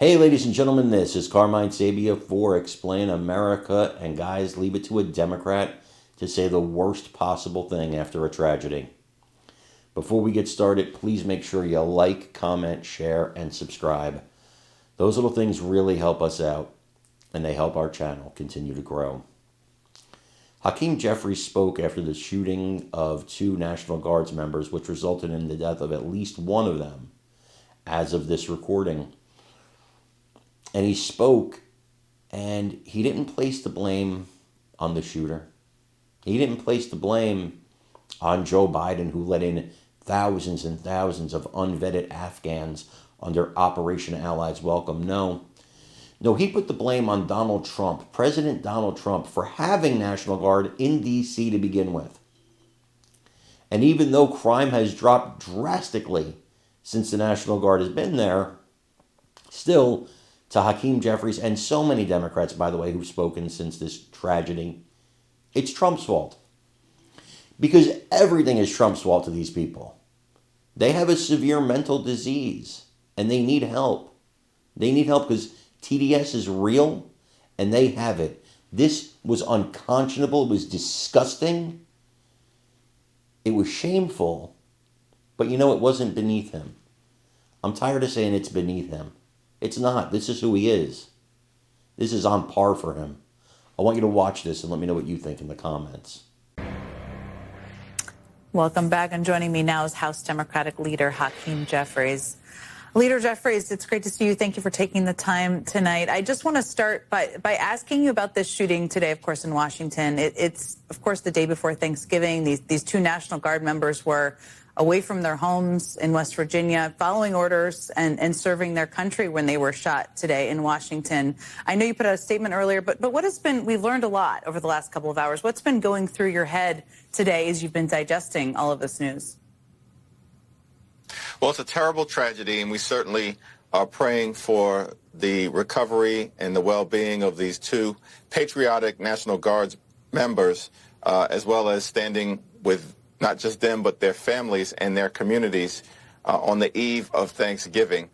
Hey, ladies and gentlemen, this is Carmine Sabia for Explain America, and guys, leave it to a Democrat to say the worst possible thing after a tragedy. Before we get started, please make sure you like, comment, share, and subscribe. Those little things really help us out, and they help our channel continue to grow. Hakeem Jeffries spoke after the shooting of two National Guards members, which resulted in the death of at least one of them as of this recording. And he spoke, and he didn't place the blame on the shooter. He didn't place the blame on Joe Biden, who let in thousands and thousands of unvetted Afghans under Operation Allies Welcome. No, he put the blame on Donald Trump, President Donald Trump, for having National Guard in D.C. to begin with. And even though crime has dropped drastically since the National Guard has been there, still, to Hakeem Jeffries and so many Democrats, by the way, who've spoken since this tragedy, it's Trump's fault. Because everything is Trump's fault to these people. They have a severe mental disease, and they need help. They need help because TDS is real, and they have it. This was unconscionable. It was disgusting. It was shameful. But it wasn't beneath him. I'm tired of saying it's beneath him. It's not. This is who he is. This is on par for him. I want you to watch this and let me know what you think in the comments. Welcome back. And joining me now is House Democratic Leader Hakeem Jeffries. Leader Jeffries, it's great to see you. Thank you for taking the time tonight. I just want to start by asking you about this shooting today, of course, in Washington. It's, of course, the day before Thanksgiving. These two National Guard members were away from their homes in West Virginia, following orders and serving their country when they were shot today in Washington. I know you put out a statement earlier, but what has been, we've learned a lot over the last couple of hours. What's been going through your head today as you've been digesting all of this news? Well, it's a terrible tragedy, and we certainly are praying for the recovery and the well-being of these two patriotic National Guards members, as well as standing with not just them, but their families and their communities on the eve of Thanksgiving.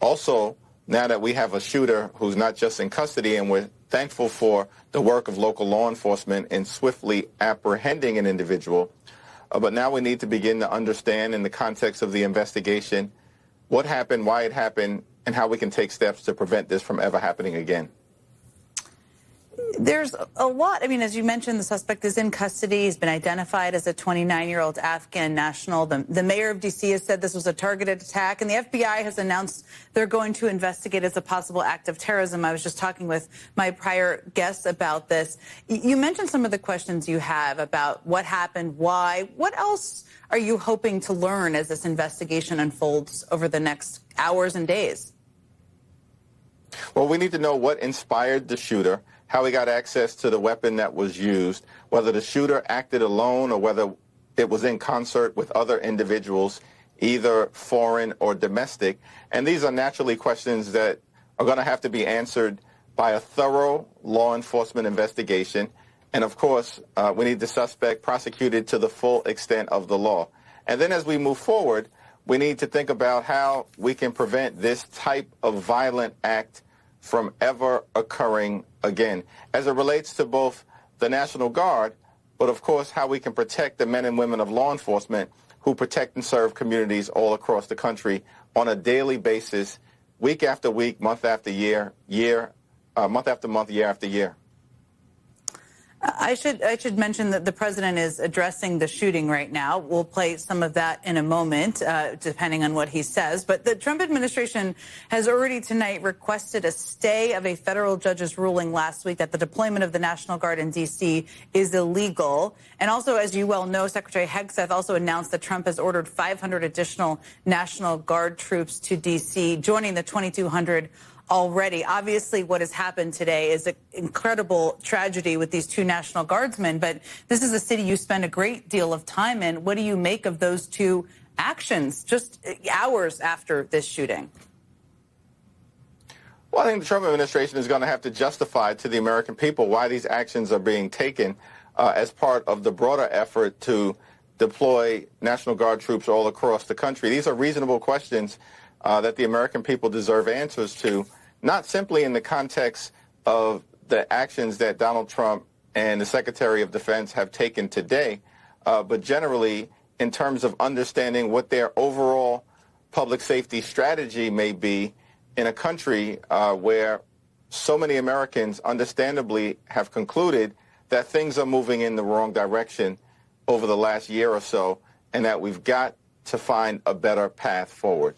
Also, now that we have a shooter who's not just in custody, and we're thankful for the work of local law enforcement in swiftly apprehending an individual, but now we need to begin to understand, in the context of the investigation, what happened, why it happened, and how we can take steps to prevent this from ever happening again. There's a lot. I mean, as you mentioned, the suspect is in custody. He's been identified as a 29-year-old Afghan national. The mayor of D.C. has said this was a targeted attack, and the FBI has announced they're going to investigate as a possible act of terrorism. I was just talking with my prior guests about this. You mentioned some of the questions you have about what happened, why. What else are you hoping to learn as this investigation unfolds over the next hours and days? Well, we need to know what inspired the shooter, how he got access to the weapon that was used, whether the shooter acted alone or whether it was in concert with other individuals, either foreign or domestic. And these are naturally questions that are going to have to be answered by a thorough law enforcement investigation. And, of course, we need the suspect prosecuted to the full extent of the law. And then as we move forward, we need to think about how we can prevent this type of violent act from ever occurring again, as it relates to both the National Guard, but of course how we can protect the men and women of law enforcement who protect and serve communities all across the country on a daily basis, week after week, month after year, month after month, year after year. I should mention that the president is addressing the shooting right now. We'll play some of that in a moment, depending on what he says. But the Trump administration has already tonight requested a stay of a federal judge's ruling last week that the deployment of the National Guard in D.C. is illegal. And also, as you well know, Secretary Hegseth also announced that Trump has ordered 500 additional National Guard troops to D.C., joining the 2,200 already. Obviously, what has happened today is an incredible tragedy with these two National Guardsmen, but this is a city you spend a great deal of time in. What do you make of those two actions just hours after this shooting? Well, I think the Trump administration is going to have to justify to the American people why these actions are being taken as part of the broader effort to deploy National Guard troops all across the country. These are reasonable questions that the American people deserve answers to, not simply in the context of the actions that Donald Trump and the Secretary of Defense have taken today, but generally in terms of understanding what their overall public safety strategy may be in a country where so many Americans understandably have concluded that things are moving in the wrong direction over the last year or so, and that we've got to find a better path forward.